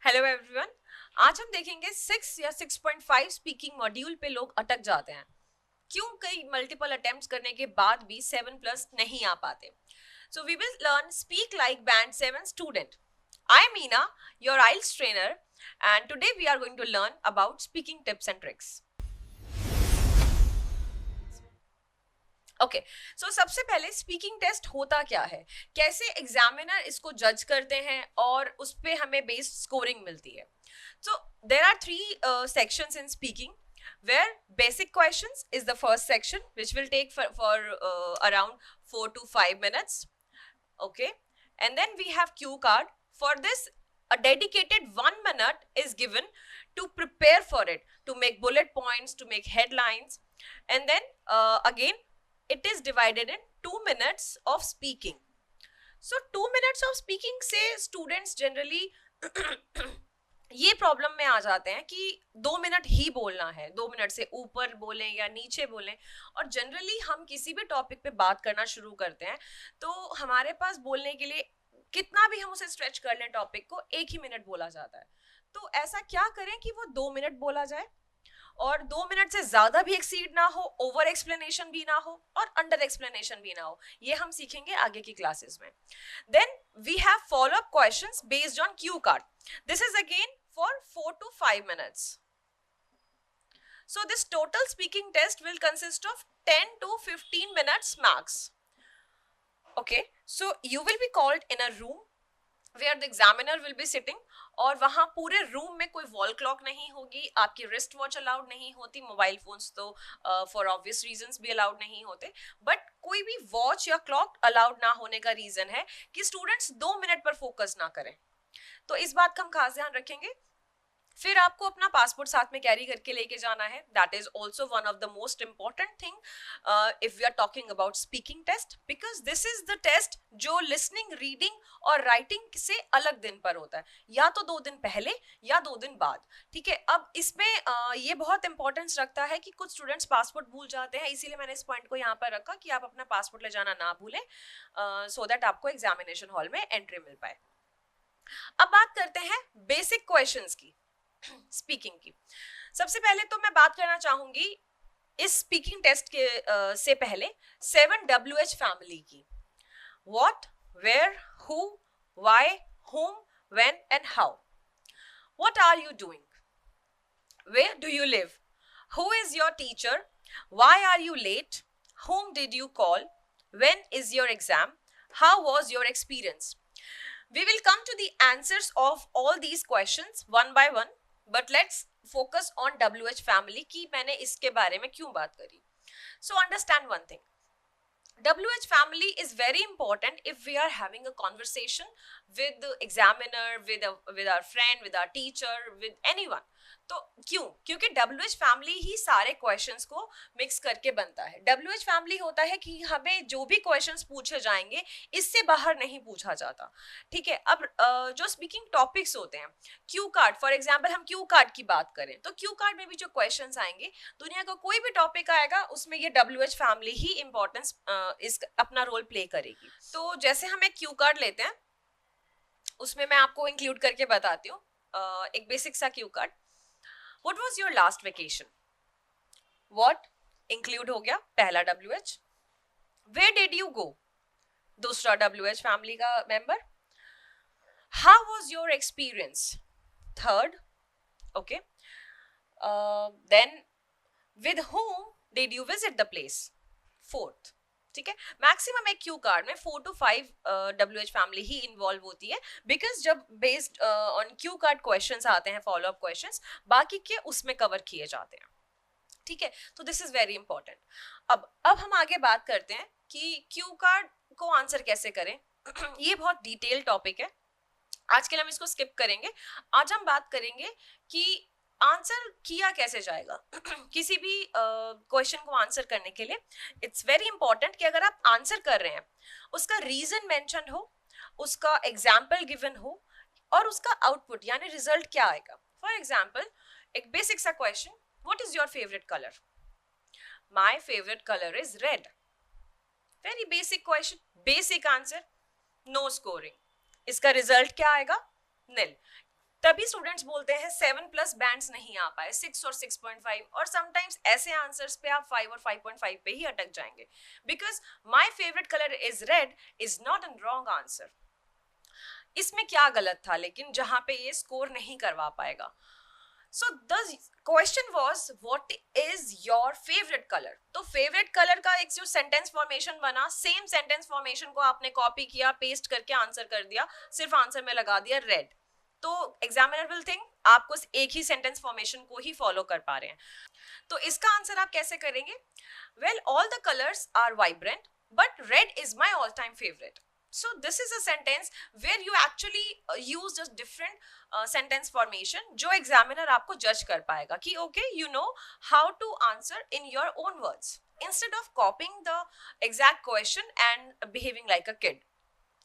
Hello everyone. आज हम देखेंगे 6 या 6.5 स्पीकिंग मॉड्यूल पे लोग अटक जाते हैं। क्यों? कई मल्टीपल अटेम्प्ट्स करने के बाद भी 7+ नहीं आ पाते। So we will learn speak like band 7 student. I am Meena, your IELTS trainer, and today we are going to learn about speaking tips and tricks. Okay, so सबसे पहले स्पीकिंग टेस्ट होता क्या है, कैसे एग्जामिनर इसको जज करते हैं और उस पे हमें बेस्ड स्कोरिंग मिलती है। सो there are 3 sections in speaking, where basic questions is the first section, which will take for around 4 to 5 minutes. Okay, and then we have cue card. For this, a dedicated 1 minute is given to prepare for it, to make bullet points, to make headlines. And then again it is divided in 2 minutes of speaking. So 2 minutes of speaking से students generally ये problem में आ जाते हैं कि 2 minute ही बोलना है, 2 minute से ऊपर बोलें या नीचे बोलें। और जनरली हम किसी भी टॉपिक पे बात करना शुरू करते हैं तो हमारे पास बोलने के लिए कितना भी हम उसे स्ट्रेच कर लें टॉपिक को, 1 ही मिनट बोला जाता है। तो ऐसा क्या करें कि वो 2 मिनट बोला जाए और 2 मिनट से ज्यादा भी एक्सीड ना हो, ओवर एक्सप्लेनेशन भी ना हो और अंडर एक्सप्लेनेशन भी ना हो। ये हम सीखेंगे आगे की क्लासेस में। Then we have follow up questions based on cue card. This is again for 4 to 5 minutes. So this total speaking test will consist of 10 to 15 minutes max. Okay, so you will be called in a room where the examiner will be sitting, और वहां पूरे room में कोई wall clock नहीं होगी, आपकी wrist watch allowed नहीं होती, मोबाइल फोन्स तो फॉर ऑब्वियस रीजंस भी अलाउड नहीं होते, बट कोई भी वॉच या क्लॉक अलाउड ना होने का रीजन है कि स्टूडेंट्स 2 मिनट पर फोकस ना करें। तो इस बात का हम खास ध्यान रखेंगे। फिर आपको अपना पासपोर्ट साथ में कैरी करके लेके जाना है। That is also one of the most important thing if we are talking about speaking test, because this is the test जो लिसनिंग, रीडिंग और राइटिंग से अलग दिन पर होता है, या तो 2 दिन पहले या 2 दिन बाद। ठीक है, अब इसमें ये बहुत इंपॉर्टेंस रखता है कि कुछ स्टूडेंट्स पासपोर्ट भूल जाते हैं, इसीलिए मैंने इस पॉइंट को यहाँ पर रखा कि आप अपना पासपोर्ट ले जाना ना भूलें, सो दैट आपको एग्जामिनेशन हॉल में एंट्री मिल पाए। अब बात करते हैं बेसिक क्वेश्चंस की, स्पीकिंग की। सबसे पहले तो मैं बात करना चाहूंगी इस स्पीकिंग टेस्ट के से पहले 7WH फैमिली की। What, where, who, why, whom, when and how. What are you doing? Where do you live? Who is your teacher? Why are you late? Whom did you call? When is your exam? How was your experience? We will come to the answers of all these questions one by one, but let's focus on WH family की मैंने इसके बारे में क्यों बात करी। So understand one thing, WH family is very important if we are having a conversation with the examiner, with our friend, with our teacher, with anyone. तो क्यों? क्योंकि WH फैमिली ही सारे क्वेश्चंस को मिक्स करके बनता है। WH फैमिली होता है कि हमें जो भी क्वेश्चंस पूछे जाएंगे इससे बाहर नहीं पूछा जाता। ठीक है, अब जो स्पीकिंग टॉपिक्स होते हैं, क्यू कार्ड फॉर एग्जांपल, हम क्यू कार्ड की बात करें तो क्यू कार्ड में भी जो क्वेश्चंस आएंगे, दुनिया का कोई भी टॉपिक आएगा उसमें ये WH फैमिली ही इंपॉर्टेंस इस अपना रोल प्ले करेगी। तो जैसे हम एक क्यू कार्ड लेते हैं, उसमें मैं आपको इंक्लूड करके बताती हूँ एक बेसिक सा Q card. What was your last vacation? What include हो गया पहला WH. Where did you go? दूसरा WH family का member. How was your experience? Third. Okay. Then with whom did you visit the place? Fourth. ठीक है, maximum एक Q card में 4 to 5 WH family he involve होती है, because जब based on cue card questions आते हैं, फॉलो अप क्वेश्चंस, बाकी के उसमें कवर किए जाते हैं। ठीक है, तो दिस इज वेरी इंपॉर्टेंट। अब हम आगे बात करते हैं कि क्यू कार्ड को आंसर कैसे करें। ये बहुत डिटेल टॉपिक है, आज के लिए हम इसको स्किप करेंगे। आज हम बात करेंगे कि आंसर किया कैसे जाएगा। किसी भी क्वेश्चन को आंसर करने के लिए इट्स वेरी इंपॉर्टेंट कि अगर आप आंसर कर रहे हैं उसका रीजन मेंशन हो, उसका एग्जाम्पल गिवन हो और उसका आउटपुट यानी रिजल्ट क्या आएगा। फॉर एग्जाम्पल, एक बेसिक सा question, what is your favourite colour? My favourite colour is red. Very basic question, basic answer, no scoring. इसका रिजल्ट क्या आएगा? निल। तभी स्टूडेंट्स बोलते हैं 7+ बैंड्स नहीं आ पाए, 6 और 6.5, और समटाइम्स ऐसे आंसर्स पे आप 5 और 5.5 पे ही अटक जाएंगे, because my favourite colour is red is not an wrong answer. इसमें क्या गलत था लेकिन जहां पे ये स्कोर नहीं करवा पाएगा? So the question was what is your favourite colour. तो फेवरेट कलर का एक जो सेंटेंस फॉर्मेशन बना, सेम सेंटेंस फॉर्मेशन को आपने कॉपी किया, पेस्ट करके आंसर कर दिया, सिर्फ आंसर में लगा दिया रेड। तो एग्जामिनर विल थिंक आपको एक ही सेंटेंस फॉर्मेशन को ही फॉलो कर पा रहे हैं। तो इसका आंसर आप कैसे करेंगे? Well, all the colours are vibrant but red is my all time favourite. So this is a sentence where you actually use just different sentence formation जो examiner आपको judge कर पाएगा कि okay, you know how to answer in your own words instead of copying the exact question and behaving like a kid.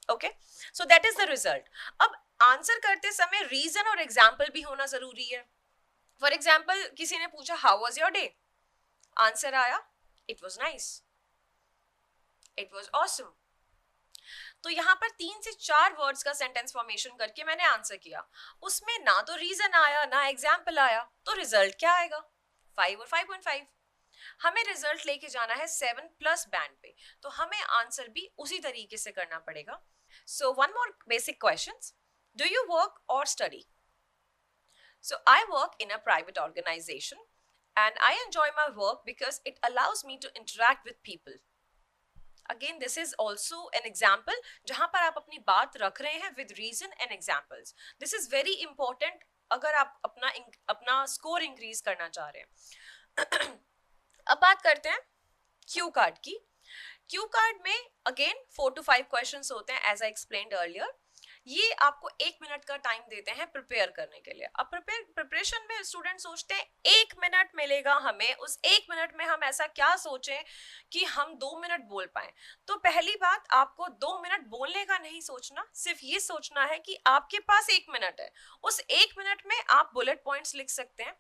Okay, so that is the result. अब answer करते समय reason और example भी होना जरूरी है. फॉर एग्जाम्पल किसी ने पूछा how was your day, answer आया it was nice, it was awesome. तो यहाँ पर 3 से 4 वर्ड्स का सेंटेंस फॉर्मेशन करके मैंने आंसर किया, उसमें ना तो रीजन आया ना एग्जाम्पल आया, तो रिजल्ट क्या आएगा? 5 और 5.5. हमें रिजल्ट लेके जाना है 7+ बैंड पे, तो हमें आंसर भी उसी तरीके से करना पड़ेगा. So one more basic questions. Do you work or study? So I work in a private organization and I enjoy my work because it allows me to interact with people. Again, this is also an example जहां पर आप अपनी बात रख रहे हैं with reason and examples. This is very important अगर आप अपना स्कोर इंक्रीज करना चाह रहे हैं. अब बात करते हैं क्यू कार्ड की. क्यू कार्ड में अगेन 4 to 5 क्वेश्चंस होते हैं as I explained earlier. ये आपको 1 मिनट का टाइम देते हैं प्रिपेयर करने के लिए. अब प्रिपरेशन में स्टूडेंट सोचते हैं 1 मिनट मिलेगा हमें, उस 1 मिनट में हम ऐसा क्या सोचें कि हम 2 मिनट बोल पाएं. तो पहली बात, आपको 2 मिनट बोलने का नहीं सोचना, सिर्फ ये सोचना है कि आपके पास 1 मिनट है. उस 1 मिनट में आप बुलेट पॉइंट्स लिख सकते हैं,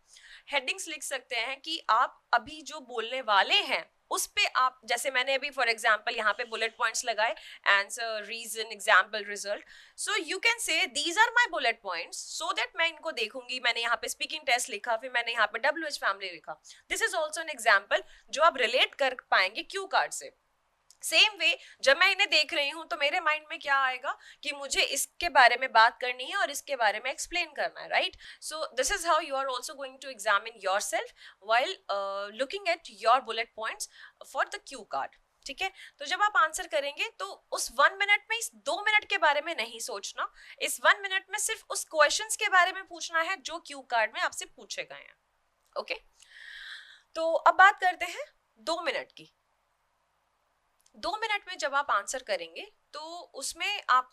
हेडिंग्स लिख सकते हैं कि आप अभी जो बोलने वाले हैं उस पे आप, जैसे मैंने अभी फॉर एग्जांपल यहाँ पे बुलेट पॉइंट्स लगाए, answer, reason, example, result. So you can say these are my bullet points, so that मैं इनको देखूंगी. मैंने यहाँ पे स्पीकिंग टेस्ट लिखा, फिर मैंने यहाँ पे WH फैमिली लिखा. This is also an example जो आप रिलेट कर पाएंगे क्यू कार्ड से. सेम वे जब मैं इन्हें देख रही हूँ तो मेरे माइंड में क्या आएगा कि मुझे इसके बारे में बात करनी है और इसके बारे में एक्सप्लेन करना है, right? So this is how you are also going to examine yourself while looking at your bullet points for the cue card. ठीक है, तो जब आप आंसर करेंगे तो उस 1 मिनट में इस 2 मिनट के बारे में नहीं सोचना. इस 1 मिनट में सिर्फ उस क्वेश्चंस के बारे में पूछना है जो क्यू कार्ड में आपसे पूछे गए हैं. ओके, तो अब बात करते हैं 2 मिनट की. 2 मिनट में जब आप आंसर करेंगे तो उसमें आप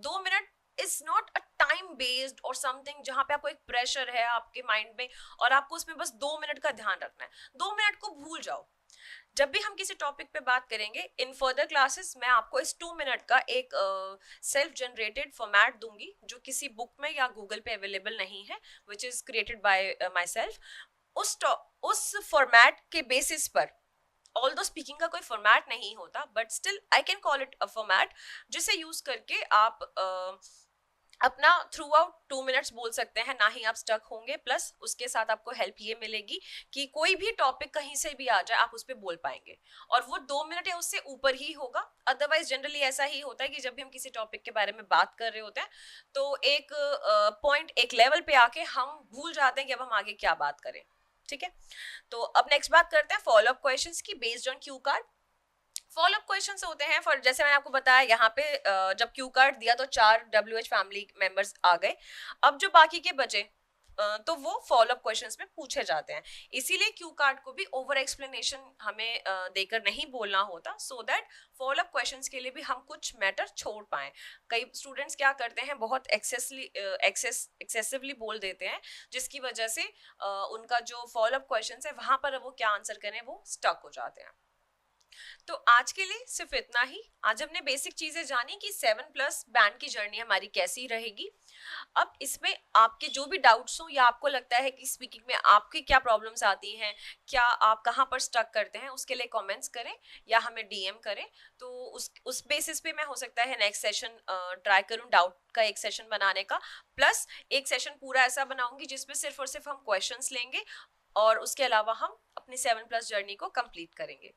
2 minute is not a time based और समथिंग जहां पे आपको एक प्रेशर है आपके माइंड में और आपको उसमें बस 2 मिनट का ध्यान रखना है. 2 मिनट को भूल जाओ. जब भी हम किसी टॉपिक पे बात करेंगे इन फर्दर क्लासेस, मैं आपको इस 2 मिनट का एक सेल्फ जनरेटेड फॉर्मेट दूंगी जो किसी बुक में या गूगल पे अवेलेबल नहीं है, which is created by my self. उस फॉर्मेट के बेसिस पर, ऑल्दो स्पीकिंग का कोई फॉर्मेट नहीं होता but still I can call it a format, जिसे यूज करके आप अपना थ्रू आउट 2 मिनट्स बोल सकते हैं, ना ही आप स्टक होंगे. प्लस उसके साथ आपको हेल्प ये मिलेगी कि कोई भी टॉपिक कहीं से भी आ जाए आप उस पर बोल पाएंगे, और वो 2 मिनट या उससे ऊपर ही होगा. अदरवाइज जनरली ऐसा ही होता है कि जब भी हम किसी टॉपिक के बारे में बात कर रहे होते हैं तो एक पॉइंट, एक लेवल पे आके हम भूल जाते हैं कि अब हम आगे क्या बात करें. ठीक है, तो अब नेक्स्ट बात करते हैं फॉलो अप क्वेश्चंस की based on cue card. Follow up questions होते हैं फॉर, जैसे मैंने आपको बताया यहाँ पे जब क्यू कार्ड दिया तो 4 WH फैमिली मेंबर्स आ गए. अब जो बाकी के बचे तो वो फॉलो अप क्वेश्चंस में पूछे जाते हैं. इसीलिए क्यू कार्ड को भी ओवर एक्सप्लेनेशन हमें देकर नहीं बोलना होता, so that follow up questions के लिए भी हम कुछ मैटर छोड़ पाएं. कई स्टूडेंट्स क्या करते हैं, बहुत एक्सेसिवली बोल देते हैं, जिसकी वजह से उनका जो फॉलो अप क्वेश्चंस है वहां पर वो क्या आंसर करें वो स्टक हो जाते हैं. तो आज के लिए सिर्फ इतना ही। आज हमने बेसिक चीजें जानी कि 7+ बैंड की जर्नी हमारी कैसी रहेगी। अब इसमें आपके जो भी डाउट्स हो या आपको लगता है कि स्पीकिंग में आपकी क्या प्रॉब्लम्स आती हैं, क्या आप कहाँ पर स्टक करते हैं, उसके लिए कमेंट्स करें या हमें डीएम करें। तो उस बेसिस पे मैं हो सकता है नेक्स्ट सेशन ट्राई करूं डाउट का एक सेशन बनाने का, प्लस एक सेशन पूरा ऐसा बनाऊंगी जिसमें सिर्फ और सिर्फ हम क्वेश्चंस लेंगे और उसके अलावा हम अपनी 7+ जर्नी को कंप्लीट करेंगे।